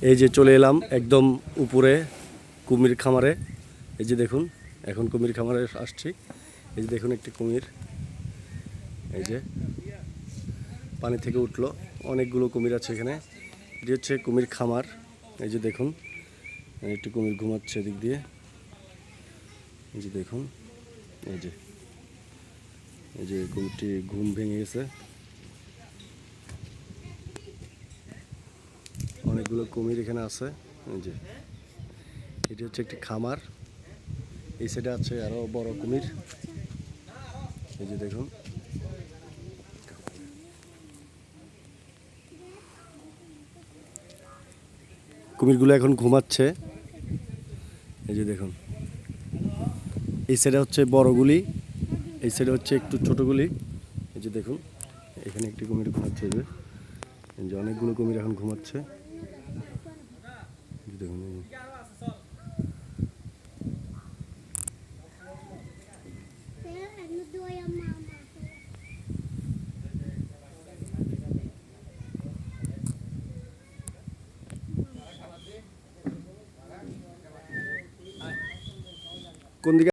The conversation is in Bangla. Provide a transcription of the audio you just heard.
এই যে চলে এলাম একদম উপরে কুমির খামারে। এই যে দেখুন, এখন কুমির খামারে আসছি। এই যে দেখুন একটি কুমির, এই যে পানি থেকে উঠলো। অনেকগুলো কুমির আছে এখানে। এটি হচ্ছে কুমির খামার। এই যে দেখুন, একটি কুমির ঘুমাচ্ছে দিক দিয়ে। এই যে দেখুন, এই যে এই যে কুমিরটি ঘুম ভেঙে গেছে। অনেকগুলো কুমির এখানে আছে। এই যে এটি হচ্ছে একটি খামার। এই সাইডে আছে আরো বড় কুমির। এই যে দেখুন, কুমিরগুলো এখন ঘুমাচ্ছে। এই যে দেখুন, এই সাইডে হচ্ছে বড়গুলি, এই সাইডে হচ্ছে একটু ছোটগুলি। এই যে দেখুন, এখানে একটি কুমির ঘুমাচ্ছে। এই যে অনেকগুলো কুমির এখন ঘুমাচ্ছে। এই যে দেখুন, কোন দিকে